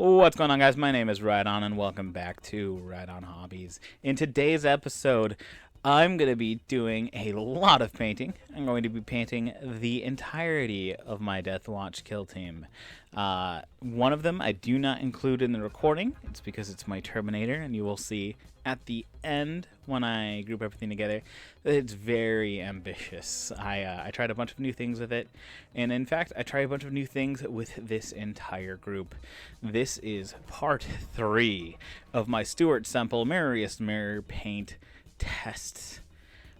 What's going on, guys? My name is Rhydon, and welcome back to Rhydon Hobbies. In today's episode, I'm going to be doing a lot of painting. I'm going to be painting the entirety of my Deathwatch kill team. One of them I do not include in the recording. It's because it's my Terminator, and you will see at the end when I group everything together that it's very ambitious. I tried a bunch of new things with it, and in fact I tried a bunch of new things with this entire group. This is part 3 of my Stuart Semple Mirroriest mirror paint tests.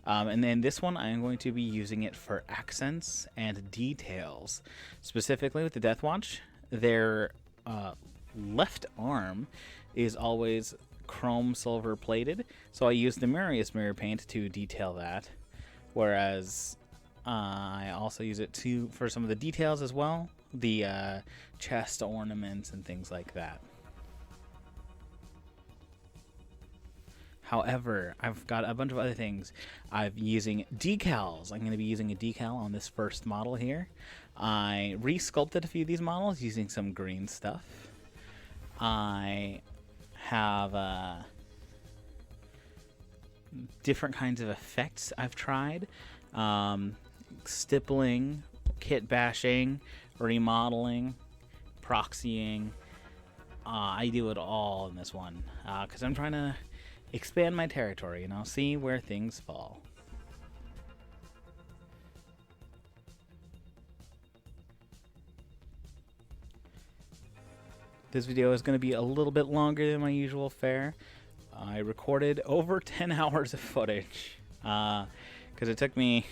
And then this one I'm going to be using it for accents and details. Specifically with the Deathwatch, their left arm is always chrome silver plated, so I use the Mirroriest mirror paint to detail that, whereas I also use it for some of the details as well, the chest ornaments and things like that. However, I've got a bunch of other things. I'm using decals. I'm going to be using a decal on this first model here. I resculpted a few of these models using some green stuff. I have different kinds of effects I've tried. Stippling, kit bashing, remodeling, proxying. I do it all in this one because I'm trying to expand my territory, see where things fall. This video is going to be a little bit longer than my usual fare. I recorded over 10 hours of footage because it took me...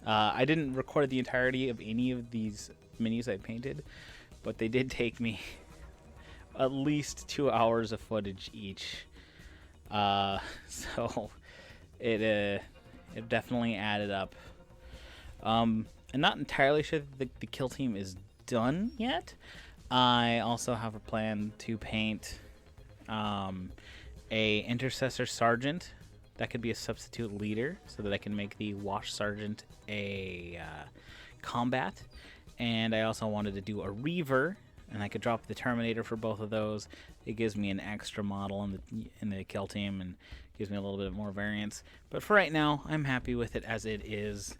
I didn't record the entirety of any of these minis I painted, but they did take me at least 2 hours of footage each. So it definitely added up. I'm not entirely sure that the kill team is done yet. I also have a plan to paint a intercessor sergeant that could be a substitute leader, so that I can make the wash sergeant a combat. And I also wanted to do a reaver, and I could drop the Terminator for both of those. It gives me an extra model in the kill team and gives me a little bit more variance. But for right now, I'm happy with it as it is.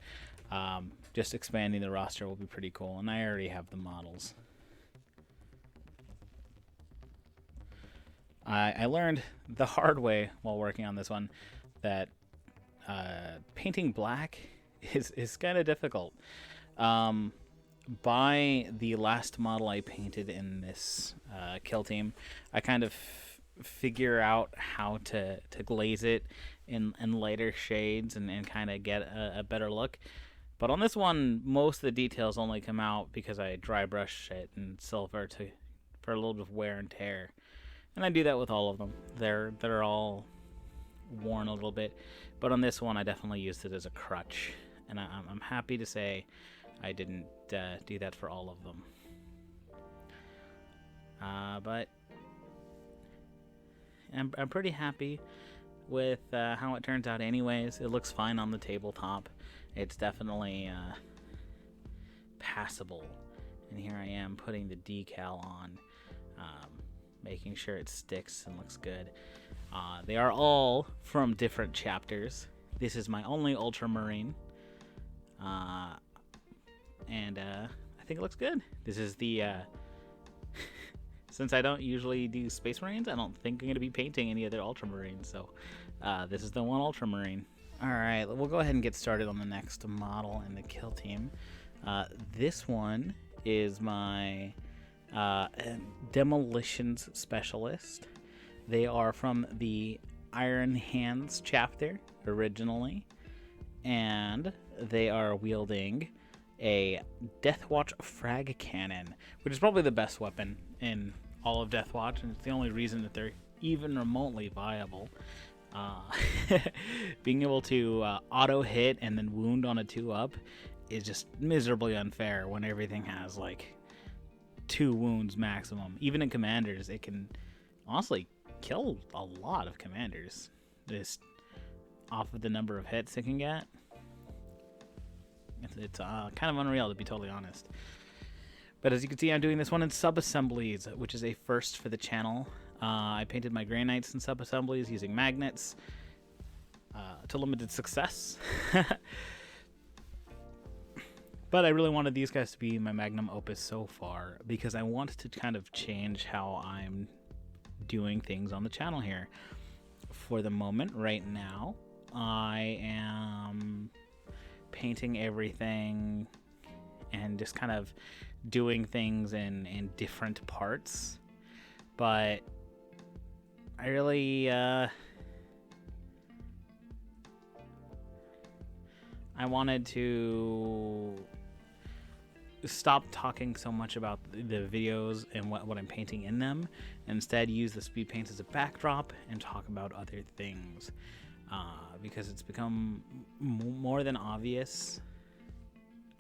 Just expanding the roster will be pretty cool, and I already have the models. I learned the hard way while working on this one that painting black is kind of difficult. By the last model I painted in this kill team, I kind of figure out how to glaze it in lighter shades and kind of get a better look. But on this one, most of the details only come out because I dry brush it in silver for a little bit of wear and tear. And I do that with all of them. They're all worn a little bit. But on this one, I definitely used it as a crutch. And I'm happy to say I didn't do that for all of them. But I'm pretty happy with how it turns out anyways. It looks fine on the tabletop. It's definitely passable. And here I am putting the decal on, making sure it sticks and looks good. They are all from different chapters. This is my only Ultramarine. And I think it looks good. This is the... since I don't usually do Space Marines, I don't think I'm going to be painting any other Ultramarines. So this is the one Ultramarine. Alright, we'll go ahead and get started on the next model in the kill team. This one is my Demolitions Specialist. They are from the Iron Hands chapter originally. And they are wielding a Deathwatch frag cannon, which is probably the best weapon in all of Deathwatch, and it's the only reason that they're even remotely viable. Being able to auto hit and then wound on a 2-up is just miserably unfair when everything has like 2 wounds maximum. Even in commanders, it can honestly kill a lot of commanders just off of the number of hits it can get. It's kind of unreal, to be totally honest. But as you can see, I'm doing this one in sub-assemblies, which is a first for the channel. I painted my granites in sub-assemblies using magnets to limited success. But I really wanted these guys to be my magnum opus so far because I wanted to kind of change how I'm doing things on the channel here. For the moment, right now, I am painting everything and just kind of doing things in different parts. But I really I wanted to stop talking so much about the videos and what I'm painting in them. Instead, use the speed paints as a backdrop and talk about other things. Because it's become more than obvious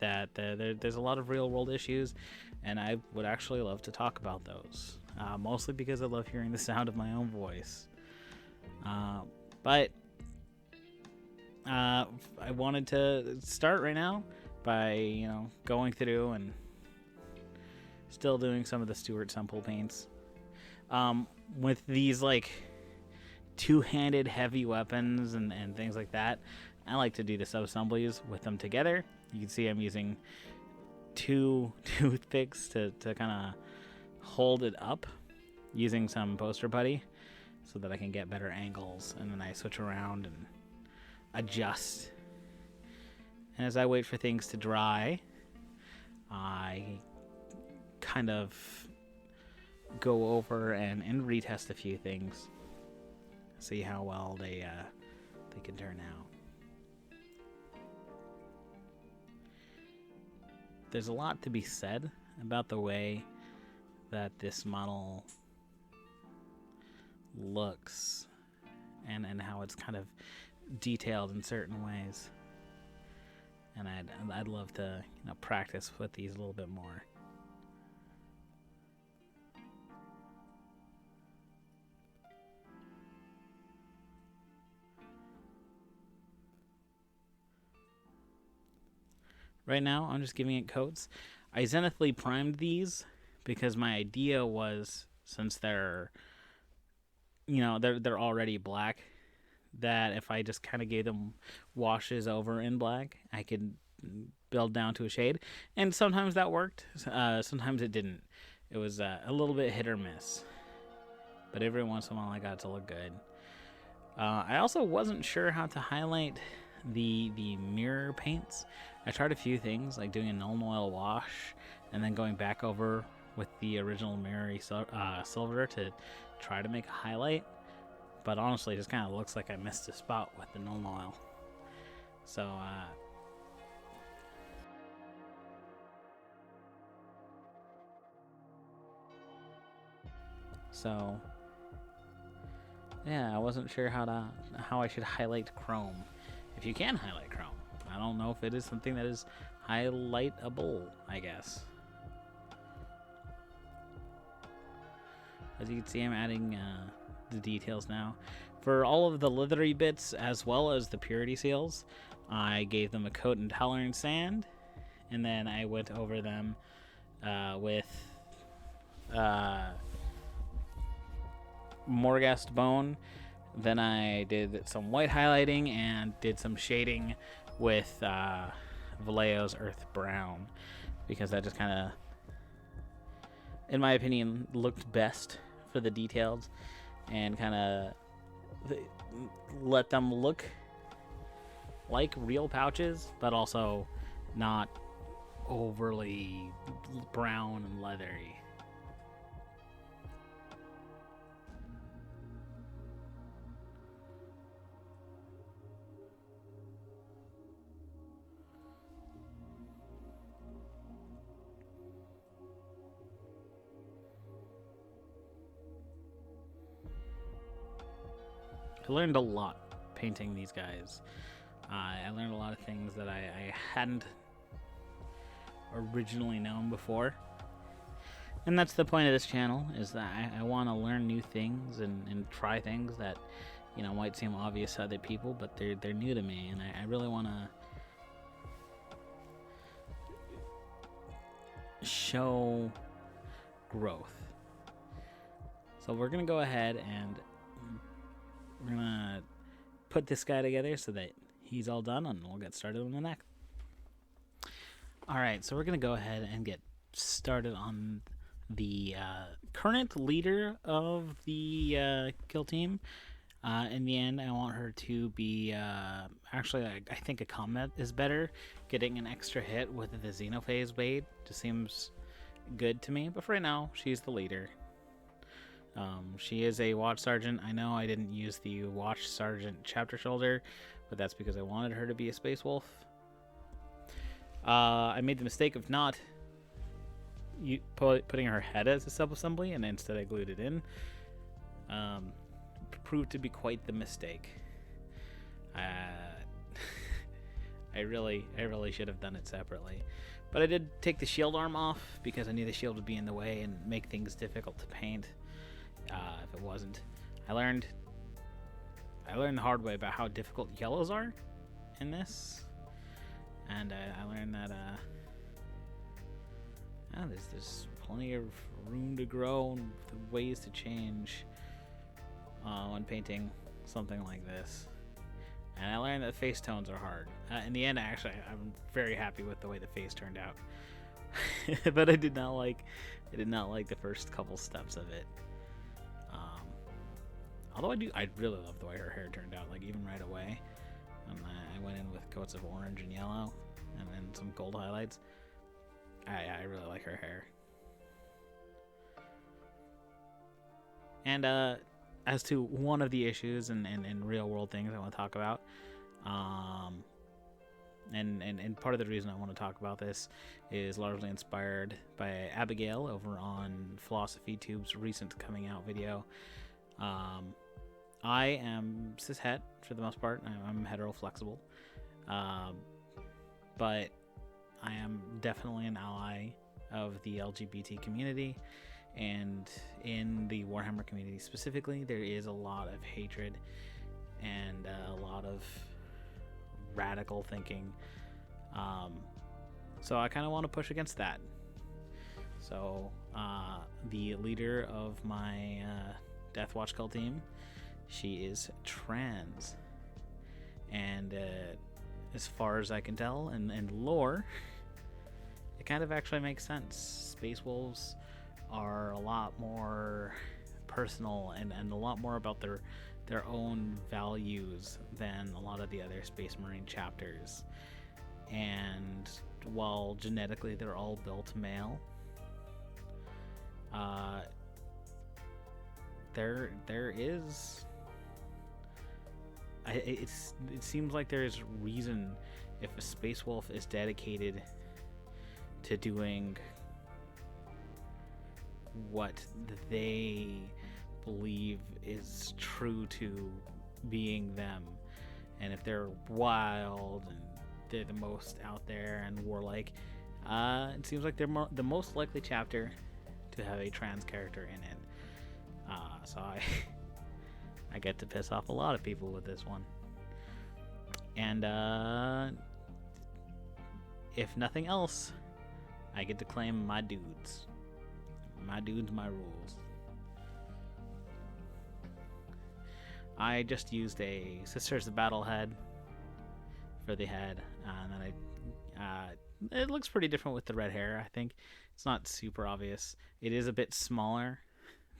that there's a lot of real world issues, and I would actually love to talk about those. Mostly because I love hearing the sound of my own voice. But I wanted to start right now by, going through and still doing some of the Stuart Semple paints. With these, like, two-handed heavy weapons and things like that, I like to do the sub-assemblies with them together. You can see I'm using two toothpicks to kind of hold it up using some poster putty so that I can get better angles, and then I switch around and adjust. And as I wait for things to dry, I kind of go over and retest a few things, see how well they can turn out. There's a lot to be said about the way that this model looks and how it's kind of detailed in certain ways. And I'd love to practice with these a little bit more. Right now, I'm just giving it coats. I zenithally primed these because my idea was, since they're already black, that if I just kind of gave them washes over in black, I could build down to a shade. And sometimes that worked. Sometimes it didn't. It was a little bit hit or miss. But every once in a while, I got it to look good. I also wasn't sure how to highlight the mirror paints. I tried a few things, like doing a Nuln Oil wash and then going back over with the original Mirroriest silver to try to make a highlight. But honestly, it just kind of looks like I missed a spot with the Nuln Oil. So yeah, I wasn't sure how I should highlight chrome. If you can highlight chrome. I don't know if it is something that is highlightable, I guess. As you can see, I'm adding the details now. For all of the leathery bits, as well as the purity seals, I gave them a coat in tolerant sand, and then I went over them with Morghast bone. Then I did some white highlighting and did some shading with Vallejo's Earth Brown, because that just kind of, in my opinion, looked best for the details and kind of let them look like real pouches, but also not overly brown and leathery. I learned a lot painting these guys. I learned a lot of things that I hadn't originally known before. And that's the point of this channel, is that I want to learn new things and try things that, might seem obvious to other people, but they're new to me, and I really want show growth. So we're going to go ahead and we're going to put this guy together so that he's all done, and we'll get started on the next. Alright, so we're going to go ahead and get started on the current leader of the kill team. In the end, I want her to be, actually, I think a combat is better. Getting an extra hit with the Xenophase blade just seems good to me. But for right now, she's the leader. She is a Watch Sergeant. I know I didn't use the Watch Sergeant chapter shoulder, but that's because I wanted her to be a Space Wolf. I made the mistake of not putting her head as a sub-assembly, and instead I glued it in. Proved to be quite the mistake. I really should have done it separately. But I did take the shield arm off because I knew the shield would be in the way and make things difficult to paint if it wasn't. I learned the hard way about how difficult yellows are in this, and I learned that there's plenty of room to grow and ways to change when painting something like this. And I learned that face tones are hard. In the end, actually, I'm very happy with the way the face turned out. But I did not like the first couple steps of it. Although I really love the way her hair turned out, like even right away. I went in with coats of orange and yellow, and then some gold highlights. I really like her hair. And as to one of the issues and real world things I want to talk about, and part of the reason I want to talk about this is largely inspired by Abigail over on Philosophy Tube's recent coming out video. I am cishet for the most part. I'm hetero flexible, but I am definitely an ally of the LGBT community. And in the Warhammer community specifically, there is a lot of hatred and a lot of radical thinking. So I kind of want to push against that. So the leader of my Deathwatch cult team, she is trans. And as far as I can tell, and lore, it kind of actually makes sense. Space Wolves are a lot more personal and a lot more about their own values than a lot of the other Space Marine chapters. And while genetically they're all built male, there is it seems like there's reason if a Space Wolf is dedicated to doing what they believe is true to being them, and if they're wild and they're the most out there and warlike, it seems like they're the most likely chapter to have a trans character in it. So I get to piss off a lot of people with this one. And if nothing else, I get to claim my dudes. My dudes, my rules. I just used a Sisters of Battle head for the head, and then it looks pretty different with the red hair. I think it's not super obvious. It is a bit smaller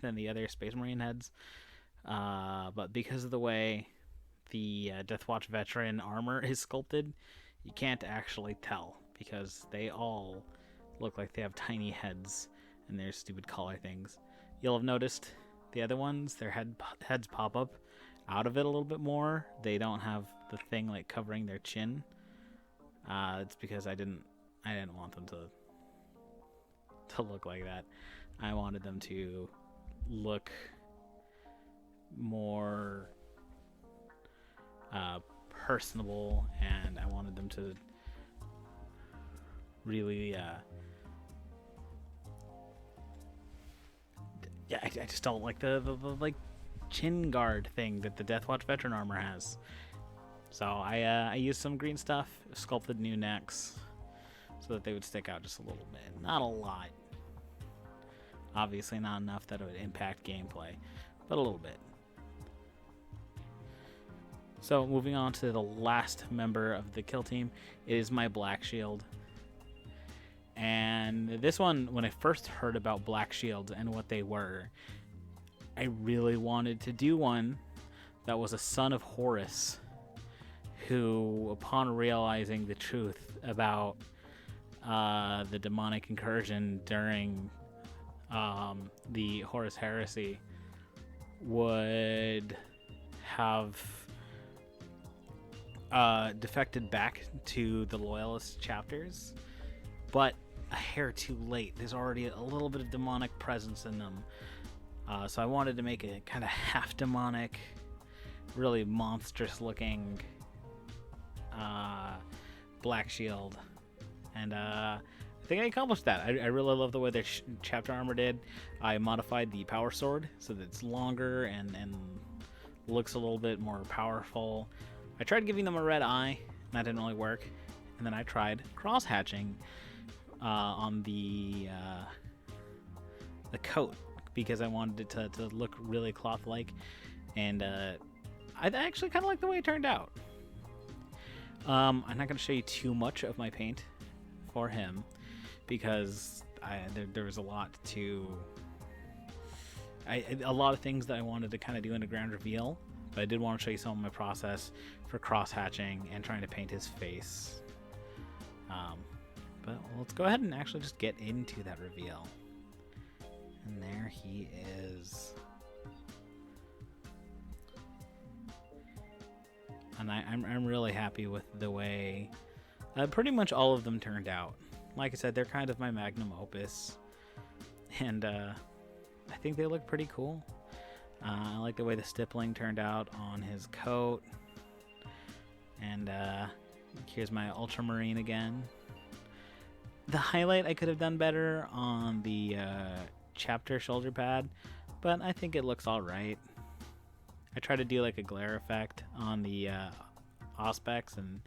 than the other Space Marine heads, but because of the way the Deathwatch veteran armor is sculpted, you can't actually tell because they all look like they have tiny heads and their stupid collar things. You'll have noticed the other ones, their heads pop up out of it a little bit more. They don't have the thing like covering their chin. It's because I didn't want them to look like that. I wanted them to look more personable, and I wanted them to really I just don't like the like chin guard thing that the Deathwatch veteran armor has. So I used some green stuff, sculpted new necks, so that they would stick out just a little bit. Not a lot. Obviously not enough that it would impact gameplay, but a little bit. So moving on to the last member of the kill team is my Black Shield. And this one, when I first heard about Black Shields and what they were, I really wanted to do one that was a son of Horus, who, upon realizing the truth about the demonic incursion during the Horus heresy, would have defected back to the Loyalist chapters, but a hair too late. There's already a little bit of demonic presence in them. So I wanted to make a kind of half demonic, really monstrous looking Black Shield. And I think I accomplished that. I really love the way their chapter armor did. I modified the power sword so that it's longer and looks a little bit more powerful. I tried giving them a red eye, and that didn't really work. And then I tried cross-hatching on the coat, because I wanted it to look really cloth-like. And I actually kind of like the way it turned out. I'm not going to show you too much of my paint for him, because there was a lot of things that I wanted to kind of do in a grand reveal, but I did want to show you some of my process for cross-hatching and trying to paint his face. But let's go ahead and actually just get into that reveal. And there he is. And I'm really happy with the way pretty much all of them turned out. Like I said, they're kind of my magnum opus, and I think they look pretty cool. I like the way the stippling turned out on his coat. And here's my ultramarine again. The highlight I could have done better on the chapter shoulder pad, but I think it looks alright. I tried to do like a glare effect on the Auspex, and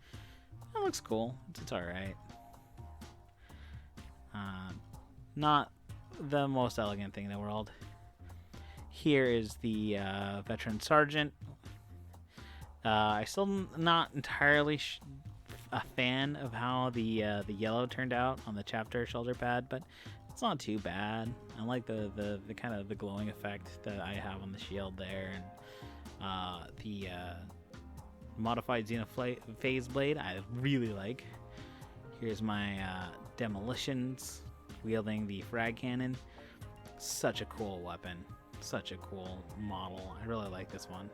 it looks cool. It's alright. Not the most elegant thing in the world. Here is the veteran sergeant. I'm still not entirely a fan of how the yellow turned out on the chapter shoulder pad, but it's not too bad. I like the kind of the glowing effect that I have on the shield there, and the modified Xenophase blade I really like. Here's my demolitions wielding the frag cannon. Such a cool weapon, such a cool model. I really like this one.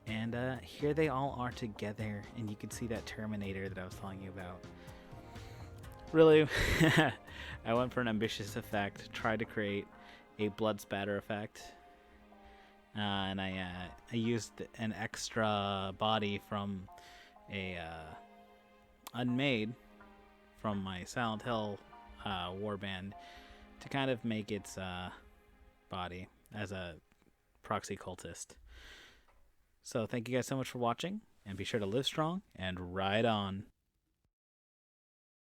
And here they all are together, and you can see that Terminator that I was telling you about. Really, I went for an ambitious effect, tried to create a blood spatter effect, and I used an extra body from a Unmade from my Silent Hill warband to kind of make its body as a proxy cultist. So thank you guys so much for watching, and be sure to live strong and ride on.